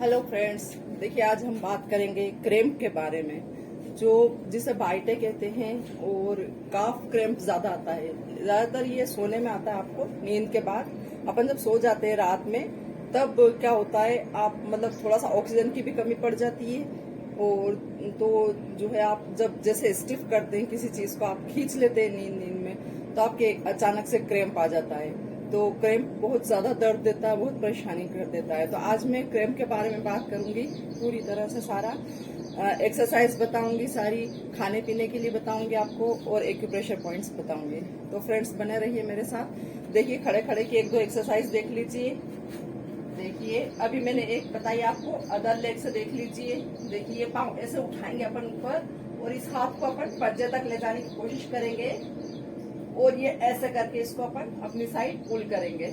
Hello friends, देखिए आज हम बात करेंगे क्रैम्प के बारे में, जो जिसे बाइटे कहते हैं और काफ क्रैम्प ज्यादा आता है। ज्यादातर ये सोने में आता है, आपको नींद के बाद अपन जब सो जाते हैं रात में, तब क्या होता है आप मतलब थोड़ा सा ऑक्सीजन की भी कमी पड़ जाती है। और तो जो है आप जब जैसे स्टिफ करते हैं किसी चीज को, आप खींच लेते हैं नींद में, तो आपके अचानक से क्रैम्प आ जाता है। तो क्रैम्प बहुत ज्यादा दर्द देता है, बहुत परेशानी कर देता है। तो आज मैं क्रैम्प के बारे में बात करूंगी पूरी तरह से, सारा एक्सरसाइज बताऊंगी, सारी खाने पीने के लिए बताऊंगी आपको, और एक्यूप्रेशर पॉइंट्स बताऊंगी। तो फ्रेंड्स बने रहिए मेरे साथ। देखिए खड़े खड़े की एक दो एक्सरसाइज देख लीजिए। देखिए अभी मैंने एक बताई आपको, अदर लेग से देख लीजिए। देखिए पाँव ऐसे उठाएंगे अपन ऊपर, और इस हाथ को अपन पंजे तक ले जाने की कोशिश करेंगे, और ये ऐसे करके इसको अपन अपनी साइड पुल करेंगे,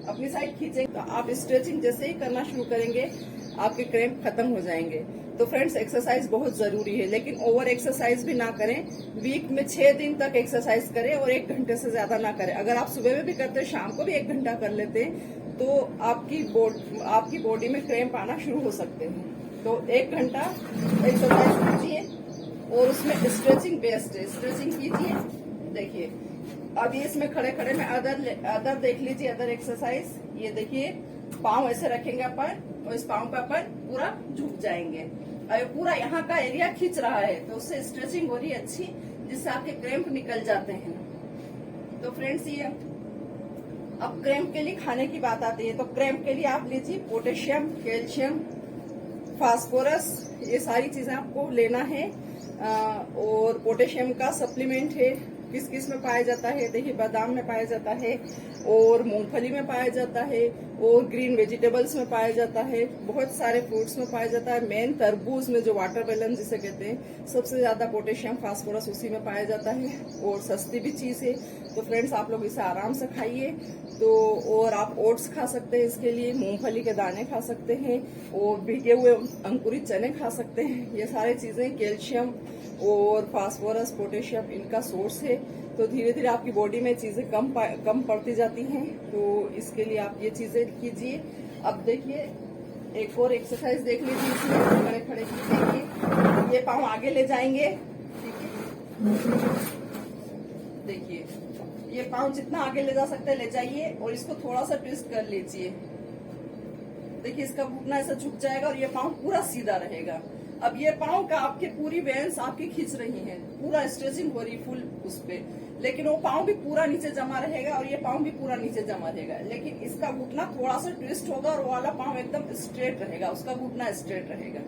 अपनी साइड खींचेंगे। तो आप स्ट्रेचिंग जैसे ही करना शुरू करेंगे, आपके क्रैम्प खत्म हो जाएंगे। तो फ्रेंड्स एक्सरसाइज बहुत जरूरी है, लेकिन ओवर एक्सरसाइज भी ना करें। वीक में 6 दिन तक एक्सरसाइज करें, और 1 घंटे से ज्यादा ना करें। अगर आप सुबह में भी करते हैं, शाम को भी 1 घंटा कर लेते हैं, तो आपकी बॉडी में क्रैम्प आना शुरू हो सकते हैं। तो 1 घंटा एक्सरसाइज कीजिए, और उसमें स्ट्रेचिंग बेस्ट है, स्ट्रेचिंग कीजिए। देखिए अभी इसमें खड़े खड़े में अदर देख लीजिए, अदर एक्सरसाइज। ये देखिए पाँव ऐसे रखेंगे अपन, और इस पाँव पे अपन पूरा झुक जाएंगे। अभी पूरा यहाँ का एरिया खींच रहा है, तो उससे स्ट्रेचिंग हो रही है अच्छी, जिससे आपके क्रैम्प निकल जाते हैं। तो फ्रेंड्स ये अब क्रैम्प के लिए खाने की बात आती है, तो क्रैम्प के लिए आप लीजिए पोटेशियम, कैल्शियम, फास्फोरस, ये सारी चीजें आपको लेना है। और पोटेशियम का सप्लीमेंट है, किस किस में पाया जाता है? देखिए बादाम में पाया जाता है, और मूंगफली में पाया जाता है, और ग्रीन वेजिटेबल्स में पाया जाता है, बहुत सारे फ्रूट्स में पाया जाता है। मेन तरबूज में, जो वाटरमेलन जिसे कहते हैं, सबसे ज्यादा पोटेशियम फास्फोरस उसी में पाया जाता है, और सस्ती भी चीज है। तो फ्रेंड्स आप लोग इसे आराम से खाइए। तो और आप ओट्स खा सकते हैं, इसके लिए मूंगफली के दाने खा सकते हैं, और भीगे हुए अंकुरित चने खा सकते हैं। ये सारी चीजें कैल्शियम और फास्फोरस, पोटेशियम इनका सोर्स है। तो धीरे धीरे आपकी बॉडी में चीजें कम पड़ती जाती हैं, तो इसके लिए आप ये चीजें कीजिए। अब देखिए एक और एक्सरसाइज देख लीजिए, इसमें खड़े खड़े की। देखिए ये पाँव आगे ले जाएंगे, ठीक है। देखिए ये पाँव जितना आगे ले जा सकते हैं ले जाइए, और इसको थोड़ा सा ट्विस्ट कर लीजिए। देखिए इसका घुटना ऐसा झुक जाएगा, और ये पाँव पूरा सीधा रहेगा। अब ये पाँव का आपके पूरी वेन्स आपकी खींच रही हैं, पूरा स्ट्रेचिंग हो रही फुल उस पे, लेकिन वो पाँव भी पूरा नीचे जमा रहेगा, और ये पाँव भी पूरा नीचे जमा रहेगा। लेकिन इसका घुटना थोड़ा सा ट्विस्ट होगा, और वो वाला पाँव एकदम स्ट्रेट रहेगा, उसका घुटना स्ट्रेट रहेगा।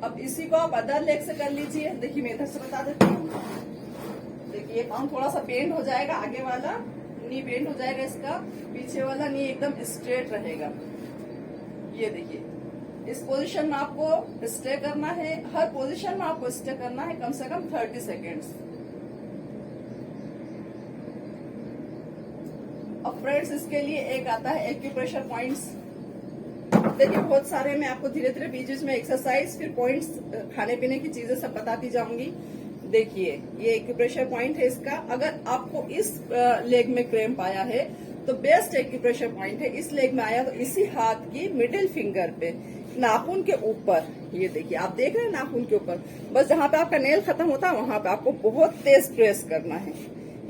अब इसी को आप अदर लेग से कर लीजिए। देखिए मैं इधर से बता देती हूँ। देखिए ये पाँव थोड़ा सा बेंड हो जाएगा, आगे वाला नी बेंड हो जाएगा, इसका पीछे वाला नी एकदम स्ट्रेट रहेगा। ये देखिए इस पोजीशन में आपको स्टे करना है, हर पोजीशन में आपको स्टे करना है कम से कम 30 सेकेंड्स। अब फ्रेंड्स इसके लिए एक आता है एक्यूप्रेशर पॉइंट्स। देखिए बहुत सारे, मैं आपको धीरे धीरे बीच में एक्सरसाइज फिर पॉइंट्स, खाने पीने की चीजें सब बताती जाऊंगी। देखिए ये एक्यूप्रेशर पॉइंट है इसका। अगर आपको इस लेग में क्रैम्प आया है, तो बेस्ट एक्यूप्रेशर पॉइंट है। इस लेग में आया तो इसी हाथ की मिडिल फिंगर पे, नाखून के ऊपर, ये देखिए आप देख रहे हैं नाखून के ऊपर, बस जहां पे आपका नेल खत्म होता है वहां पे आपको बहुत तेज प्रेस करना है।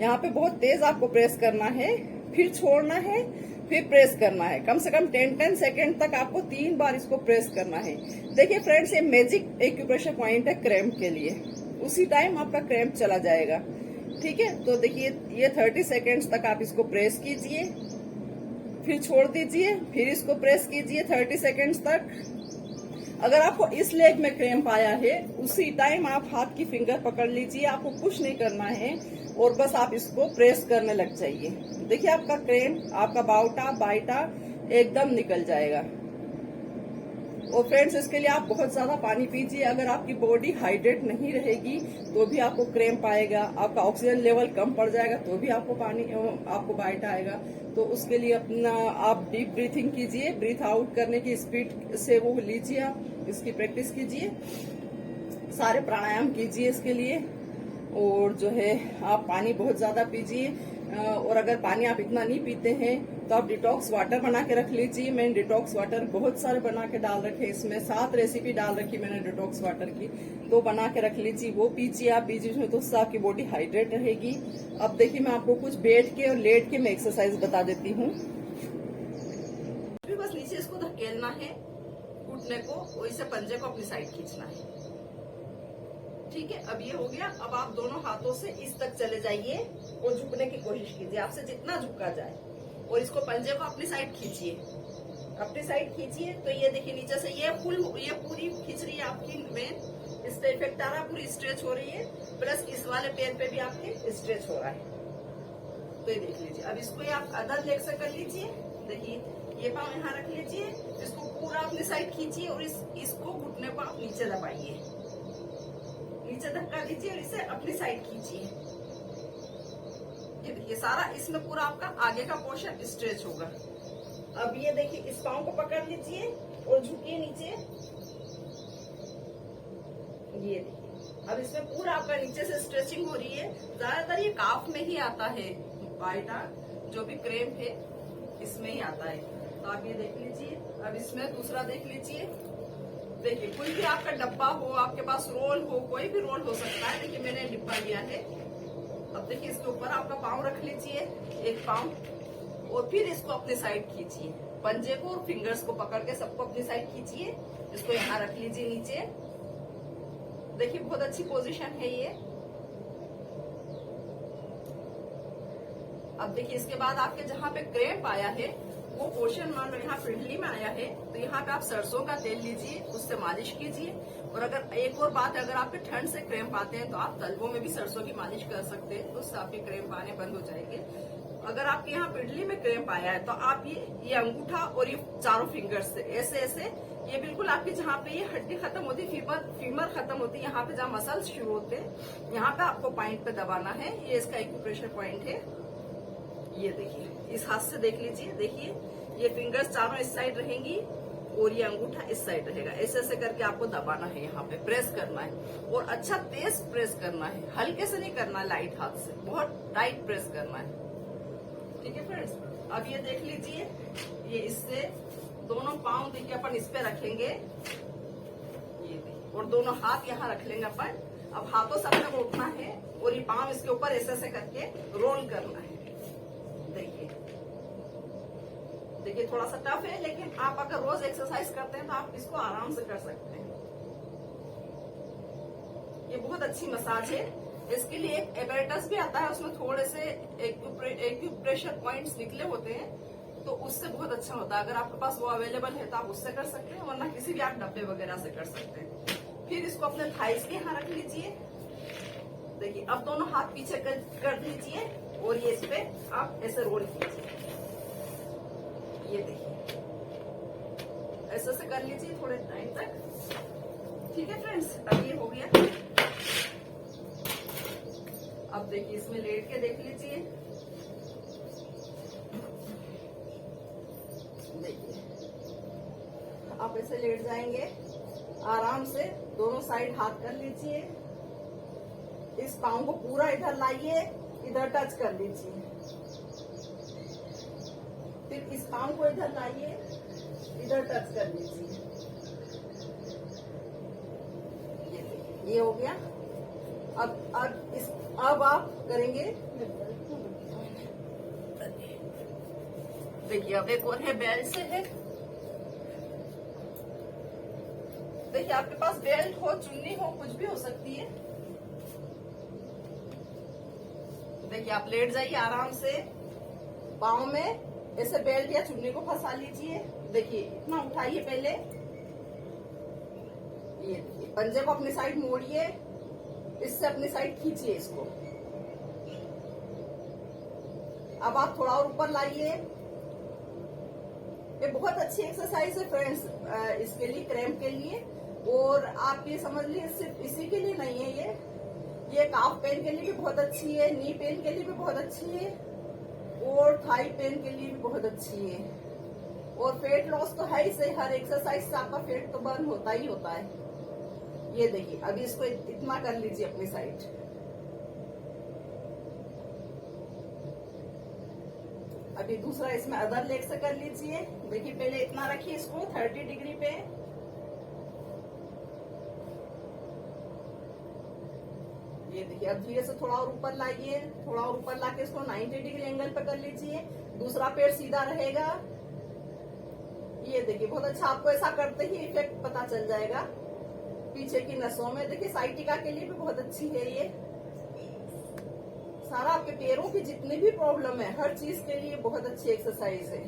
यहाँ पे बहुत तेज आपको प्रेस करना है, फिर छोड़ना है, फिर प्रेस करना है। कम से कम 10 सेकेंड तक आपको 3 बार इसको प्रेस करना है। देखिए फ्रेंड्स ये मैजिक एक्यूप्रेशर पॉइंट है क्रैम्प के लिए, उसी टाइम आपका क्रैम्प चला जाएगा, ठीक है। तो देखिए ये 30 सेकेंड्स तक आप इसको प्रेस कीजिए, फिर छोड़ दीजिए, फिर इसको प्रेस कीजिए 30 सेकेंड्स तक। अगर आपको इस लेग में क्रैम्प आया है, उसी टाइम आप हाथ की फिंगर पकड़ लीजिए, आपको कुछ नहीं करना है, और बस आप इसको प्रेस करने लग जाइए। देखिए आपका क्रैम्प, आपका बाइटा एकदम निकल जाएगा। और फ्रेंड्स इसके लिए आप बहुत ज्यादा पानी पीजिए। अगर आपकी बॉडी हाइड्रेट नहीं रहेगी तो भी आपको क्रैम्प आएगा, आपका ऑक्सीजन लेवल कम पड़ जाएगा तो भी आपको बाइट आएगा। तो उसके लिए अपना आप डीप ब्रीथिंग कीजिए, ब्रीथ आउट करने की स्पीड से वो लीजिए, आप इसकी प्रैक्टिस कीजिए, सारे प्राणायाम कीजिए इसके लिए। और जो है आप पानी बहुत ज्यादा पीजिए, और अगर पानी आप इतना नहीं पीते हैं तो तो आप डिटॉक्स वाटर बना के रख लीजिए। मैंने डिटॉक्स वाटर बहुत सारे बना के डाल रखे, इसमें 7 रेसिपी डाल रखी मैंने डिटॉक्स वाटर की, तो बना के रख लीजिए। वो पीजिए आप बीच बीच में, तो उससे आपकी बॉडी हाइड्रेट रहेगी। अब देखिए मैं आपको कुछ बैठ के और लेट के मैं एक्सरसाइज बता देती हूँ। बस नीचे इसको धकेलना है घुटने को, और इसे पंजे को अपनी साइड खींचना है। ठीक है, अब ये हो गया। अब आप दोनों हाथों से इस तक चले जाइए और झुकने की कोशिश कीजिए, आपसे जितना झुका जाए, और इसको पंजे को अपनी साइड खींचिए, अपनी साइड खींचिए। तो ये देखिए नीचे से ये पूरी खींच रही है आपकी मेन, इस पे इफेक्ट आ रहा है, पूरी स्ट्रेच हो रही है, प्लस इस वाले पैर पे भी आपके स्ट्रेच हो रहा है। तो ये देख लीजिए। अब इसको ये आप अदर लेग से कर लीजिए। देखिए ये पाँव यहाँ रख लीजिए, इसको पूरा अपनी साइड खींचिए और इसको घुटने को आप नीचे दबाइए, नीचे धक्का दीजिए और इसे अपनी साइड खींचिए। ये देखिए सारा इसमें पूरा आपका आगे का पोर्शन स्ट्रेच होगा। अब ये देखिए इस पाँव को पकड़ लीजिए और झुकिए नीचे। ये देखिए अब इसमें पूरा आपका नीचे से स्ट्रेचिंग हो रही है। ज्यादातर ये काफ में ही आता है, बाइटा जो भी क्रेम्प है इसमें ही आता है। तो आप ये देख लीजिए। अब इसमें दूसरा देख लीजिए। देखिए कोई भी आपका डब्बा हो, आपके पास रोल हो, कोई भी रोल हो सकता है। देखिए मैंने डिब्बा लिया है। अब देखिए इसके ऊपर आपका पाँव रख लीजिए, एक पाँव, और फिर इसको अपनी साइड खींचिए, पंजे को और फिंगर्स को पकड़ के सबको अपनी साइड खींचिए। इसको यहाँ रख लीजिए नीचे। देखिए बहुत अच्छी पोजीशन है ये। अब देखिए इसके बाद आपके जहाँ पे क्रेम्प आया है वो पोर्शन मान लो यहाँ पिंडली में आया है, तो यहाँ पे आप सरसों का तेल लीजिए, उससे मालिश कीजिए। और अगर एक और बात, अगर आपके ठंड से क्रेम्प आते हैं तो आप तलवों में भी सरसों की मालिश कर सकते हैं, तो उससे आपके क्रेम्प आने बंद हो जाएंगे। अगर आपके यहाँ पिंडली में क्रेम्प आया है तो आप ये अंगूठा और ये चारों फिंगर्स से ऐसे ऐसे, ये बिल्कुल आपकी जहाँ पे ये हड्डी खत्म होती है, फीमर खत्म होती है, यहाँ पे जहाँ मसल्स शुरू होते हैं, यहाँ पे आपको पॉइंट पे दबाना है। ये इसका एक्यूप्रेशर पॉइंट है। ये देखिए इस हाथ से देख लीजिए। देखिए ये फिंगर्स चारों इस साइड रहेंगी और ये अंगूठा इस साइड रहेगा। ऐसे ऐसे करके आपको दबाना है, यहाँ पे प्रेस करना है, और अच्छा तेज प्रेस करना है, हल्के से नहीं करना है, लाइट हाथ से, बहुत टाइट प्रेस करना है। ठीक है फ्रेंड्स, अब ये देख लीजिए। ये इससे दोनों पाँव देखिए अपन इस पे रखेंगे, ये देखिए, और दोनों हाथ यहाँ रख लेंगे अपन। अब हाथों से अपने को उठना है और ये पाँव इसके ऊपर ऐसे ऐसे करके रोल करना है। देखिए देखिए थोड़ा सा टफ है, लेकिन आप अगर रोज एक्सरसाइज करते हैं तो आप इसको आराम से कर सकते हैं। ये बहुत अच्छी मसाज है। इसके लिए एक एपरेटस भी आता है, उसमें थोड़े से एक्यूप्रेशर पॉइंट्स निकले होते हैं, तो उससे बहुत अच्छा होता है। अगर आपके पास वो अवेलेबल है तो आप उससे कर सकते हैं, वरना किसी भी आप डब्बे वगैरह से कर सकते हैं। फिर इसको अपने थाइस के यहाँ रख लीजिए। देखिए अब दोनों हाथ पीछे कर दीजिए और ये इस पे आप ऐसे रोल कीजिए। ये देखिए ऐसे ऐसे कर लीजिए थोड़े टाइम तक। ठीक है फ्रेंड्स, अब ये हो गया। अब देखिए इसमें लेट के देख लीजिए। देखिए आप ऐसे लेट जाएंगे, आराम से दोनों साइड हाथ कर लीजिए। इस पाँव को पूरा इधर लाइए, इधर टच कर लीजिए। फिर इस पाँव को इधर लाइए, इधर टच कर लीजिए। ये हो गया। अब आप करेंगे, देखिए अब एक और है बेल्ट से है। देखिए आपके पास बेल्ट हो, चुन्नी हो, कुछ भी हो सकती है। देखिए आप लेट जाइए आराम से, पाँव में ऐसे बेल्ट या चुन्नी को फंसा लीजिए। देखिए इतना उठाइए पहले, ये पंजे को अपनी साइड मोड़िए, इससे अपनी साइड खींचिए इसको। अब आप थोड़ा और ऊपर लाइए। ये बहुत अच्छी एक्सरसाइज है फ्रेंड्स, इसके लिए क्रैम्प के लिए। और आप ये समझ लीजिए सिर्फ इसी के लिए नहीं है, ये काफ पेन के लिए भी बहुत अच्छी है, नी पेन के लिए भी बहुत अच्छी है, और थाई पेन के लिए भी बहुत अच्छी है। और फेट लॉस तो है ही सही, हर एक्सरसाइज से आपका फेट तो बर्न होता ही होता है। ये देखिए अभी इसको इतना कर लीजिए अपनी साइड। अभी दूसरा इसमें अदर लेग से कर लीजिए। देखिए पहले इतना रखिए इसको 30 डिग्री पे। ये देखिए अब धीरे से थोड़ा और ऊपर लाइए, थोड़ा और ऊपर लाके इसको 90 डिग्री एंगल पे कर लीजिए। दूसरा पैर सीधा रहेगा। ये देखिए बहुत अच्छा, आपको ऐसा करते ही इफेक्ट पता चल जाएगा पीछे की नसों में। देखिए साइटिका के लिए भी बहुत अच्छी है ये। सारा आपके पैरों की जितनी भी प्रॉब्लम है हर चीज के लिए बहुत अच्छी एक्सरसाइज है।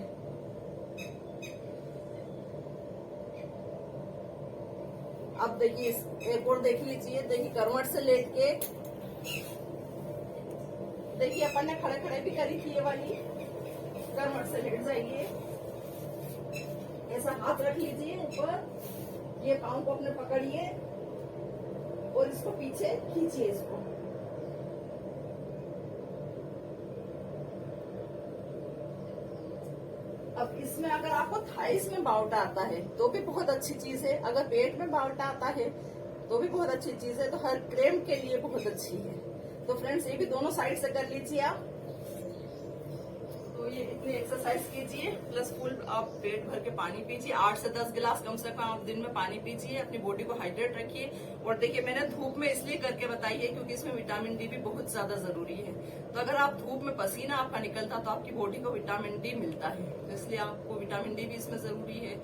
अब देखिए एक और देख लीजिए। देखिए करवट से लेट के, देखिए अपन ने खड़े खड़े भी करी थी ये वाली। करवट से लेट जाइए, ऐसा हाथ रख लीजिए ऊपर, ये पाँव को अपने पकड़िए और इसको पीछे खींचिए इसको। अब इसमें अगर आपको थाइस में बावटा आता है तो भी बहुत अच्छी चीज है, अगर पेट में बावटा आता है तो भी बहुत अच्छी चीज है, तो हर क्रैम्प के लिए बहुत अच्छी है। तो फ्रेंड्स ये भी दोनों साइड से कर लीजिए आप। तो ये इतनी एक्सरसाइज कीजिए, प्लस फुल आप पेट भर के पानी पीजिए। 8 से 10 गिलास कम से कम आप दिन में पानी पीजिए, अपनी बॉडी को हाइड्रेट रखिए। और देखिए मैंने धूप में इसलिए करके बताई है क्योंकि इसमें विटामिन डी भी बहुत ज्यादा जरूरी है। तो अगर आप धूप में पसीना आपका निकलता तो आपकी बॉडी को विटामिन डी मिलता है, तो इसलिए आपको विटामिन डी भी इसमें जरूरी है।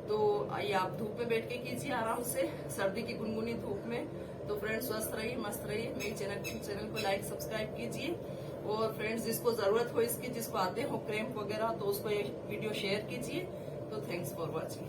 तो आइए आप धूप में बैठ के कीजिए आराम से, सर्दी की गुनगुनी धूप में। तो फ्रेंड्स स्वस्थ रहिए, मस्त रहिए। मेरे चैनल को लाइक सब्सक्राइब कीजिए। और फ्रेंड्स जिसको जरूरत हो इसकी, जिसको आते हो क्रैम्प वगैरह, तो उसको ये वीडियो शेयर कीजिए। तो थैंक्स फॉर वॉचिंग।